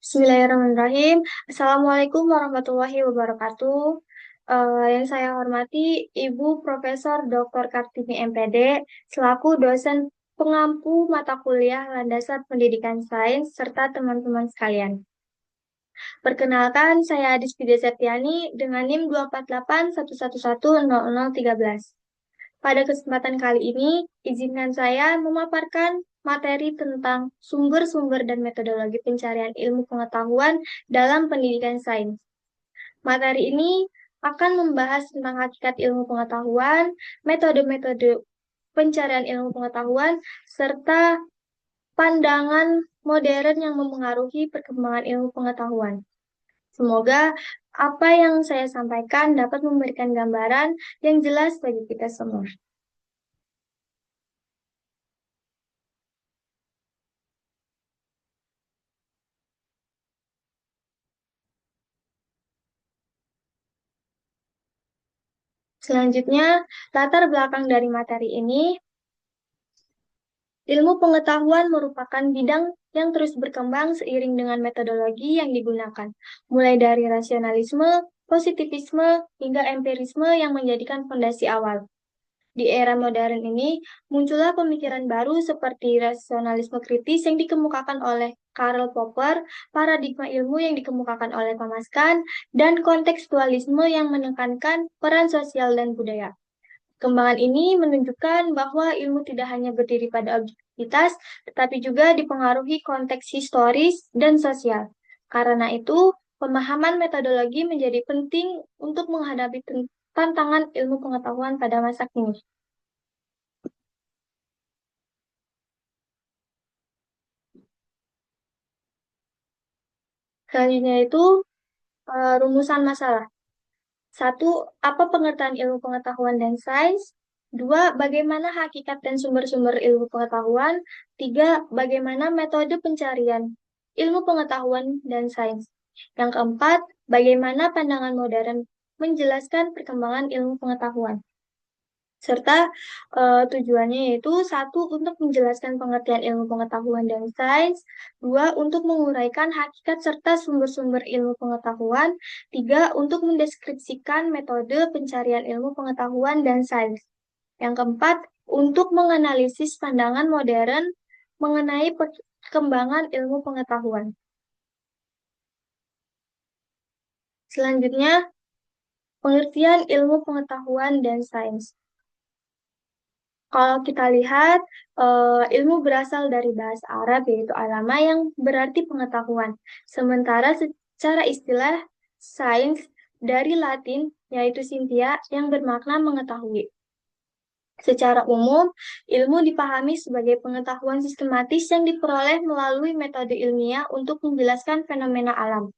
Bismillahirrahmanirrahim. Assalamualaikum warahmatullahi wabarakatuh. Yang saya hormati Ibu Profesor Dr. Kartini MPD selaku dosen pengampu mata kuliah Landasan Pendidikan Sains serta teman-teman sekalian. Perkenalkan, saya Adis Vidya Septiani dengan NIM 24811110013. Pada kesempatan kali ini, izinkan saya memaparkan materi tentang sumber-sumber dan metodologi pencarian ilmu pengetahuan dalam pendidikan sains. Materi ini akan membahas tentang hakikat ilmu pengetahuan, metode-metode pencarian ilmu pengetahuan, serta pandangan modern yang memengaruhi perkembangan ilmu pengetahuan. Semoga apa yang saya sampaikan dapat memberikan gambaran yang jelas bagi kita semua. Selanjutnya, latar belakang dari materi ini, ilmu pengetahuan merupakan bidang yang terus berkembang seiring dengan metodologi yang digunakan, mulai dari rasionalisme, positivisme, hingga empirisme yang menjadikan fondasi awal. Di era modern ini, muncullah pemikiran baru seperti rasionalisme kritis yang dikemukakan oleh Karl Popper, paradigma ilmu yang dikemukakan oleh Thomas Kuhn, dan kontekstualisme yang menekankan peran sosial dan budaya. Kembangan ini menunjukkan bahwa ilmu tidak hanya berdiri pada objektivitas, tetapi juga dipengaruhi konteks historis dan sosial. Karena itu, pemahaman metodologi menjadi penting untuk menghadapi tantangan ilmu pengetahuan pada masa kini. Selanjutnya itu rumusan masalah. Satu, apa pengertian ilmu pengetahuan dan sains? Dua, bagaimana hakikat dan sumber-sumber ilmu pengetahuan? Tiga, bagaimana metode pencarian ilmu pengetahuan dan sains? Yang keempat, bagaimana pandangan modern menjelaskan perkembangan ilmu pengetahuan? Serta tujuannya yaitu satu untuk menjelaskan pengertian ilmu pengetahuan dan sains, dua untuk menguraikan hakikat serta sumber-sumber ilmu pengetahuan, tiga untuk mendeskripsikan metode pencarian ilmu pengetahuan dan sains. Yang keempat, untuk menganalisis pandangan modern mengenai perkembangan ilmu pengetahuan. Selanjutnya, pengertian ilmu pengetahuan dan sains. Kalau kita lihat, ilmu berasal dari bahasa Arab, yaitu alama yang berarti pengetahuan. Sementara secara istilah, sains dari Latin, yaitu scientia, yang bermakna mengetahui. Secara umum, ilmu dipahami sebagai pengetahuan sistematis yang diperoleh melalui metode ilmiah untuk menjelaskan fenomena alam.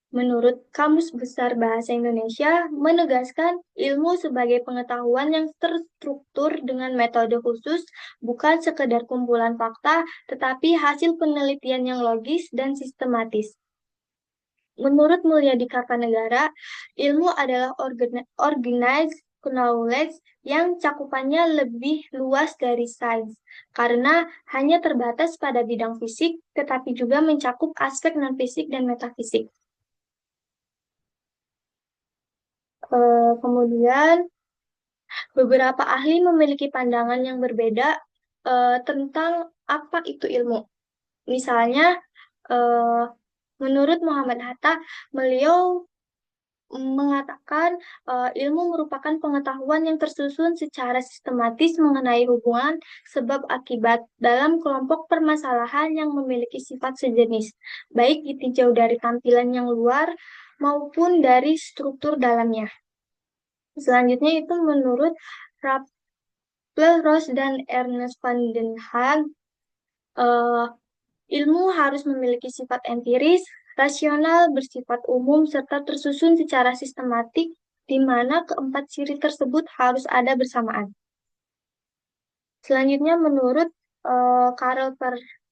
Menurut Kamus Besar Bahasa Indonesia, menegaskan ilmu sebagai pengetahuan yang terstruktur dengan metode khusus, bukan sekedar kumpulan fakta, tetapi hasil penelitian yang logis dan sistematis. Menurut Mulyadi Kartanegara, ilmu adalah organized knowledge yang cakupannya lebih luas dari sains, karena hanya terbatas pada bidang fisik, tetapi juga mencakup aspek non-fisik dan metafisik. Kemudian, beberapa ahli memiliki pandangan yang berbeda tentang apa itu ilmu. Misalnya, eh, menurut Muhammad Hatta, beliau mengatakan ilmu merupakan pengetahuan yang tersusun secara sistematis mengenai hubungan sebab akibat dalam kelompok permasalahan yang memiliki sifat sejenis, baik ditinjau dari tampilan yang luar maupun dari struktur dalamnya. Selanjutnya itu menurut Rappel, Ross, dan Ernest van den Haag, eh, ilmu harus memiliki sifat empiris, rasional, bersifat umum, serta tersusun secara sistematik, di mana keempat ciri tersebut harus ada bersamaan. Selanjutnya menurut Karel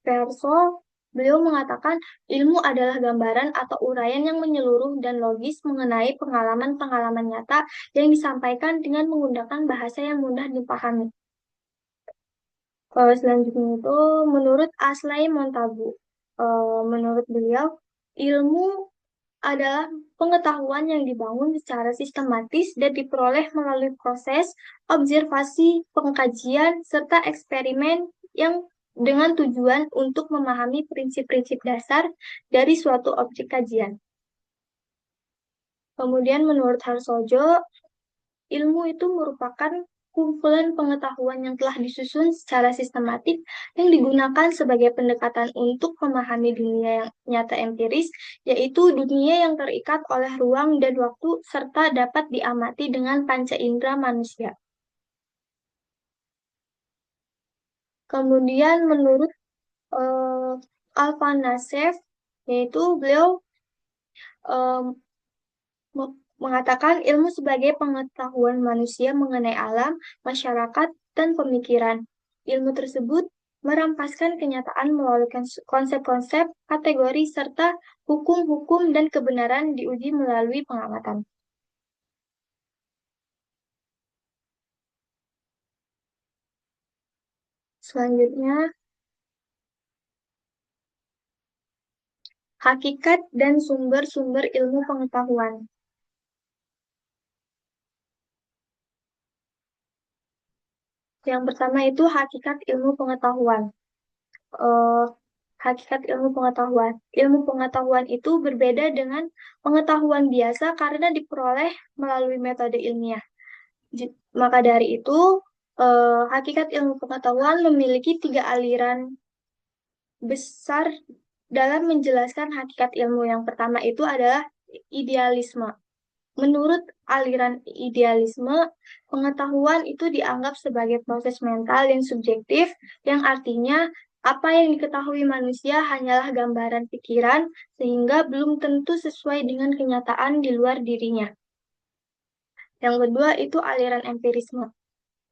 Persol, beliau mengatakan ilmu adalah gambaran atau uraian yang menyeluruh dan logis mengenai pengalaman-pengalaman nyata yang disampaikan dengan menggunakan bahasa yang mudah dipahami. Selanjutnya itu menurut Aslay Montagu. Menurut beliau, ilmu adalah pengetahuan yang dibangun secara sistematis dan diperoleh melalui proses observasi, pengkajian, serta eksperimen yang dengan tujuan untuk memahami prinsip-prinsip dasar dari suatu objek kajian. Kemudian menurut Harsojo, ilmu itu merupakan kumpulan pengetahuan yang telah disusun secara sistematik yang digunakan sebagai pendekatan untuk memahami dunia yang nyata empiris, yaitu dunia yang terikat oleh ruang dan waktu serta dapat diamati dengan panca indera manusia. Kemudian menurut eh, Alvan Nassef, yaitu beliau eh, mengatakan ilmu sebagai pengetahuan manusia mengenai alam, masyarakat, dan pemikiran. Ilmu tersebut merampaskan kenyataan melalui konsep-konsep, kategori, serta hukum-hukum dan kebenaran diuji melalui pengamatan. Selanjutnya, hakikat dan sumber-sumber ilmu pengetahuan. Yang pertama itu hakikat ilmu pengetahuan. eh, Hakikat ilmu pengetahuan. Ilmu pengetahuan itu berbeda dengan pengetahuan biasa karena diperoleh melalui metode ilmiah. Maka dari itu, hakikat ilmu pengetahuan memiliki tiga aliran besar dalam menjelaskan hakikat ilmu. Yang pertama itu adalah idealisme. Menurut aliran idealisme, pengetahuan itu dianggap sebagai proses mental yang subjektif, yang artinya apa yang diketahui manusia hanyalah gambaran pikiran, sehingga belum tentu sesuai dengan kenyataan di luar dirinya. Yang kedua itu aliran empirisme.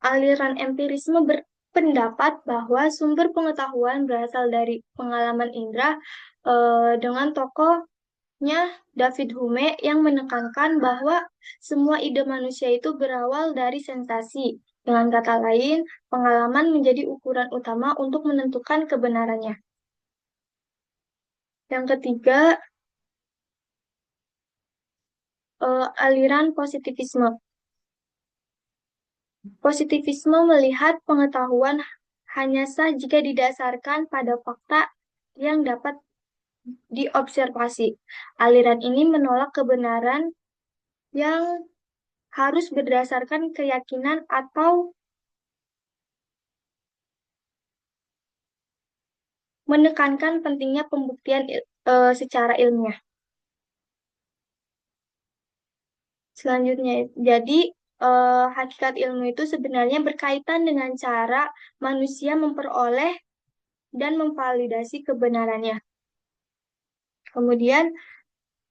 Aliran empirisme berpendapat bahwa sumber pengetahuan berasal dari pengalaman indera dengan tokohnya David Hume yang menekankan bahwa semua ide manusia itu berawal dari sensasi. Dengan kata lain, pengalaman menjadi ukuran utama untuk menentukan kebenarannya. Yang ketiga, aliran positivisme. Positivisme melihat pengetahuan hanya sah jika didasarkan pada fakta yang dapat diobservasi. Aliran ini menolak kebenaran yang harus berdasarkan keyakinan atau menekankan pentingnya pembuktian secara ilmiah. Selanjutnya, jadi hakikat ilmu itu sebenarnya berkaitan dengan cara manusia memperoleh dan memvalidasi kebenarannya. Kemudian,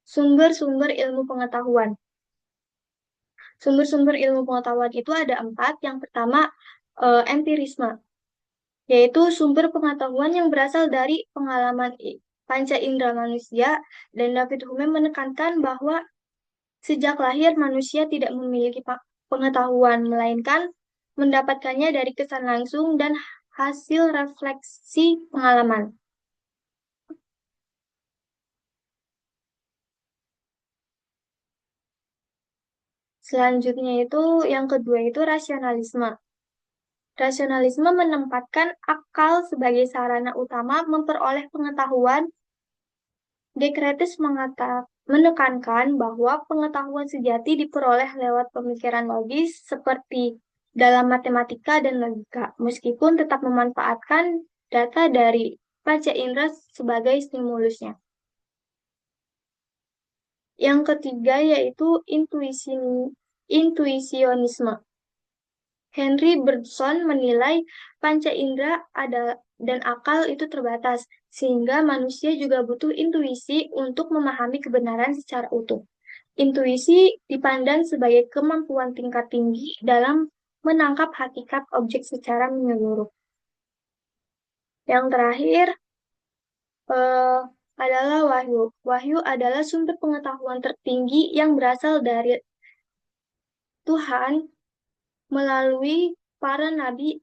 sumber-sumber ilmu pengetahuan. Sumber-sumber ilmu pengetahuan itu ada empat. Yang pertama, empirisme, yaitu sumber pengetahuan yang berasal dari pengalaman panca indera manusia, dan David Hume menekankan bahwa sejak lahir manusia tidak memiliki pengetahuan, melainkan mendapatkannya dari kesan langsung dan hasil refleksi pengalaman. Selanjutnya itu yang kedua itu rasionalisme. Rasionalisme menempatkan akal sebagai sarana utama memperoleh pengetahuan. Dekretis menekankan bahwa pengetahuan sejati diperoleh lewat pemikiran logis seperti dalam matematika dan logika, meskipun tetap memanfaatkan data dari panca indera sebagai stimulusnya. Yang ketiga yaitu intuisionisme. Henry Bergson menilai panca indera dan akal itu terbatas, sehingga manusia juga butuh intuisi untuk memahami kebenaran secara utuh. Intuisi dipandang sebagai kemampuan tingkat tinggi dalam menangkap hakikat objek secara menyeluruh. Yang terakhir eh, adalah wahyu. Wahyu adalah sumber pengetahuan tertinggi yang berasal dari Tuhan melalui para nabi.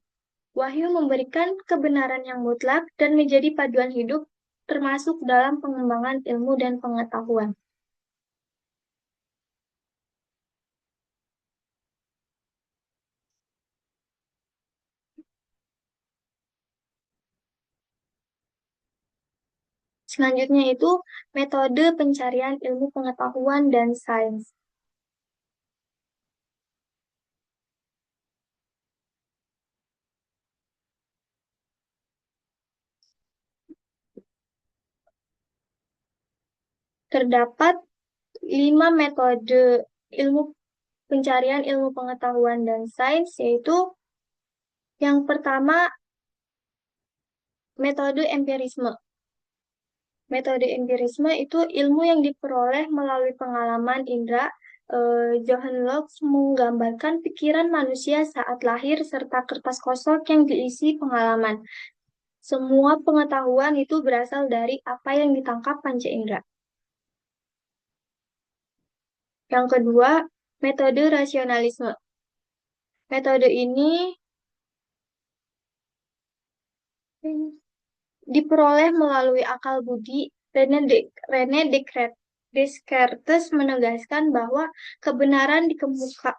Wahyu memberikan kebenaran yang mutlak dan menjadi paduan hidup termasuk dalam pengembangan ilmu dan pengetahuan. Selanjutnya itu metode pencarian ilmu pengetahuan dan sains. Terdapat 5 metode ilmu pencarian ilmu pengetahuan dan sains, yaitu yang pertama metode empirisme. Metode empirisme itu ilmu yang diperoleh melalui pengalaman indera. Johann Locke menggambarkan pikiran manusia saat lahir serta kertas kosong yang diisi pengalaman. Semua pengetahuan itu berasal dari apa yang ditangkap panca indera. Yang kedua, metode rasionalisme. Metode ini diperoleh melalui akal budi. René Descartes menegaskan bahwa kebenaran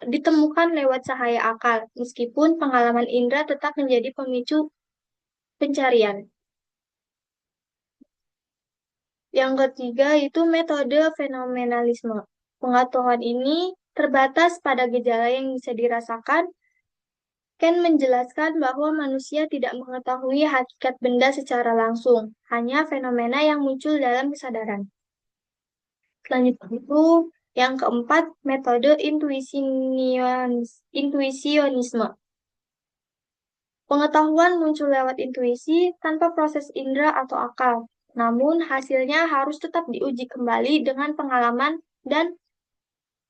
ditemukan lewat cahaya akal, meskipun pengalaman indera tetap menjadi pemicu pencarian. Yang ketiga itu metode fenomenalisme. Pengetahuan ini terbatas pada gejala yang bisa dirasakan. Ken menjelaskan bahwa manusia tidak mengetahui hakikat benda secara langsung, hanya fenomena yang muncul dalam kesadaran. Selanjutnya itu yang keempat, metode intuisionisme. Pengetahuan muncul lewat intuisi tanpa proses indera atau akal. Namun hasilnya harus tetap diuji kembali dengan pengalaman dan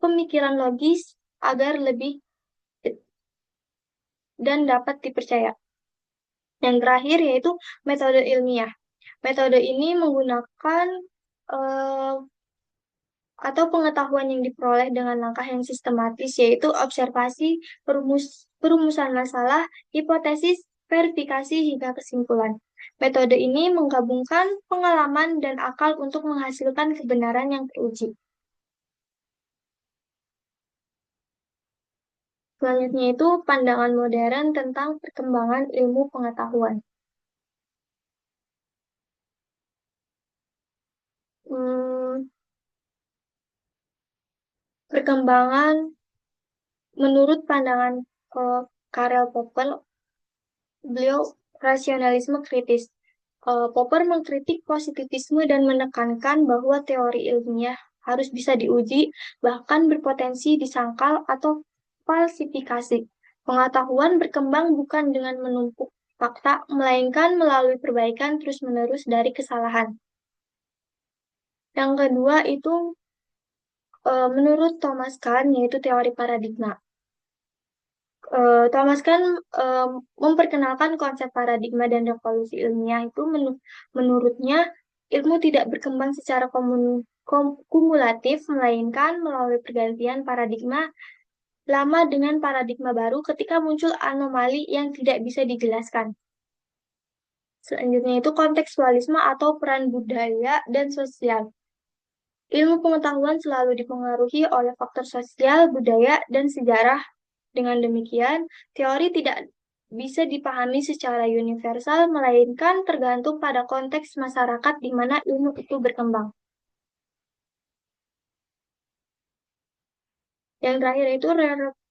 pemikiran logis agar lebih dan dapat dipercaya. Yang terakhir yaitu metode ilmiah. Metode ini menggunakan eh, atau pengetahuan yang diperoleh dengan langkah yang sistematis, yaitu observasi, perumusan masalah, hipotesis, verifikasi, hingga kesimpulan. Metode ini menggabungkan pengalaman dan akal untuk menghasilkan kebenaran yang teruji. Selanjutnya itu pandangan modern tentang perkembangan ilmu pengetahuan. Hmm, perkembangan menurut pandangan Karel Popper, beliau rasionalisme kritis. Popper mengkritik positivisme dan menekankan bahwa teori ilmiah harus bisa diuji, bahkan berpotensi disangkal atau falsifikasi. Pengetahuan berkembang bukan dengan menumpuk fakta, melainkan melalui perbaikan terus-menerus dari kesalahan. Yang kedua itu menurut Thomas Kahn, yaitu teori paradigma. Thomas Kahn memperkenalkan konsep paradigma dan revolusi ilmiah itu menurutnya ilmu tidak berkembang secara kumulatif, melainkan melalui pergantian paradigma lama dengan paradigma baru ketika muncul anomali yang tidak bisa dijelaskan. Selanjutnya itu kontekstualisme atau peran budaya dan sosial. Ilmu pengetahuan selalu dipengaruhi oleh faktor sosial, budaya, dan sejarah. Dengan demikian, teori tidak bisa dipahami secara universal, melainkan tergantung pada konteks masyarakat di mana ilmu itu berkembang. Yang terakhir itu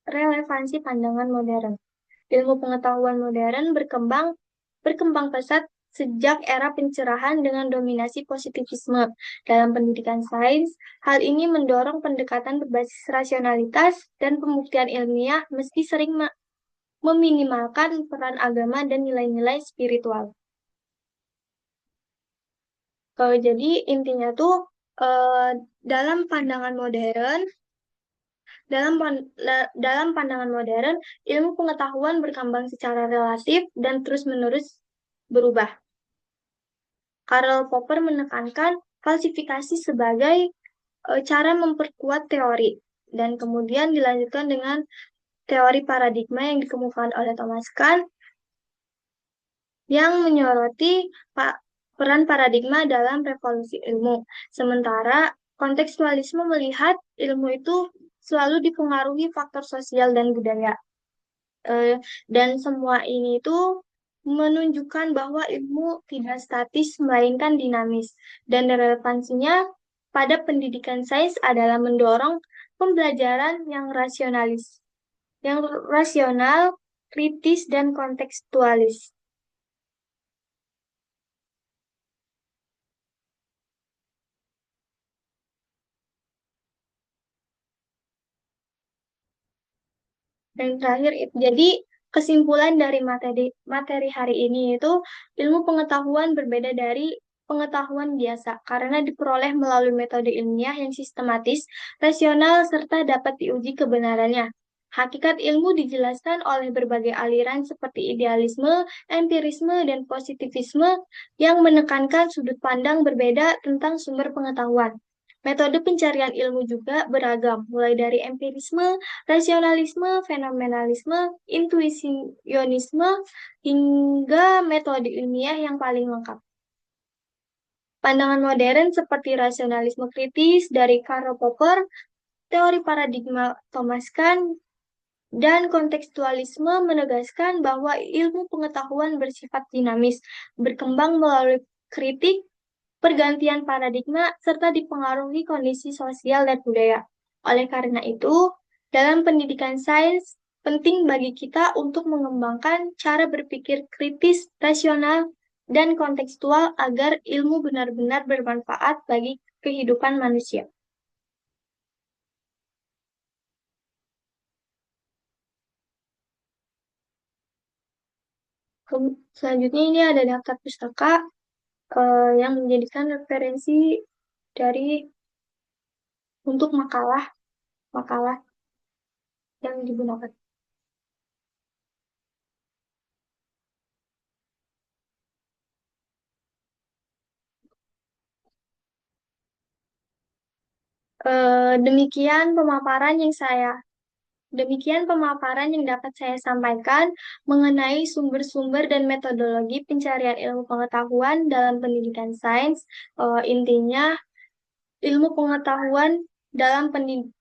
relevansi pandangan modern. Ilmu pengetahuan modern berkembang pesat sejak era pencerahan dengan dominasi positivisme dalam pendidikan sains. Hal ini mendorong pendekatan berbasis rasionalitas dan pembuktian ilmiah meski sering meminimalkan peran agama dan nilai-nilai spiritual. Jadi intinya tuh dalam pandangan modern, dalam pandangan modern, ilmu pengetahuan berkembang secara relatif dan terus-menerus berubah. Karl Popper menekankan falsifikasi sebagai cara memperkuat teori, dan kemudian dilanjutkan dengan teori paradigma yang dikemukakan oleh Thomas Kahn yang menyoroti peran paradigma dalam revolusi ilmu. Sementara kontekstualisme melihat ilmu itu selalu dipengaruhi faktor sosial dan budaya. Eh, dan semua ini itu menunjukkan bahwa ilmu tidak statis melainkan dinamis dan relevansinya pada pendidikan sains adalah mendorong pembelajaran yang rasional, kritis dan kontekstualis. Dan terakhir, jadi kesimpulan dari materi materi hari ini itu ilmu pengetahuan berbeda dari pengetahuan biasa karena diperoleh melalui metode ilmiah yang sistematis, rasional, serta dapat diuji kebenarannya. Hakikat ilmu dijelaskan oleh berbagai aliran seperti idealisme, empirisme, dan positivisme yang menekankan sudut pandang berbeda tentang sumber pengetahuan. Metode pencarian ilmu juga beragam, mulai dari empirisme, rasionalisme, fenomenalisme, intuisionisme, hingga metode ilmiah yang paling lengkap. Pandangan modern seperti rasionalisme kritis dari Karl Popper, teori paradigma Thomas Kuhn, dan kontekstualisme menegaskan bahwa ilmu pengetahuan bersifat dinamis, berkembang melalui kritik, pergantian paradigma, serta dipengaruhi kondisi sosial dan budaya. Oleh karena itu, dalam pendidikan sains, penting bagi kita untuk mengembangkan cara berpikir kritis, rasional, dan kontekstual agar ilmu benar-benar bermanfaat bagi kehidupan manusia. Selanjutnya ini ada daftar pustaka yang menjadikan referensi dari untuk makalah yang digunakan. Demikian pemaparan yang dapat saya sampaikan mengenai sumber-sumber dan metodologi pencarian ilmu pengetahuan dalam pendidikan sains. Intinya, ilmu pengetahuan dalam pendidikan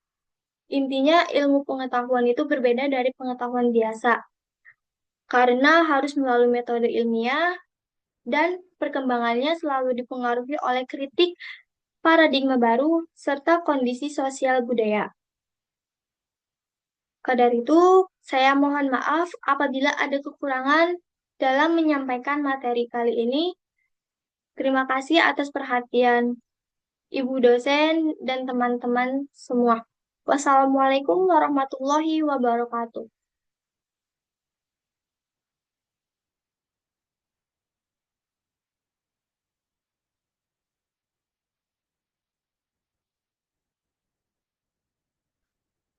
intinya ilmu pengetahuan itu berbeda dari pengetahuan biasa karena harus melalui metode ilmiah dan perkembangannya selalu dipengaruhi oleh kritik paradigma baru serta kondisi sosial budaya. Maka dari itu, saya mohon maaf apabila ada kekurangan dalam menyampaikan materi kali ini. Terima kasih atas perhatian Ibu dosen dan teman-teman semua. Wassalamualaikum warahmatullahi wabarakatuh.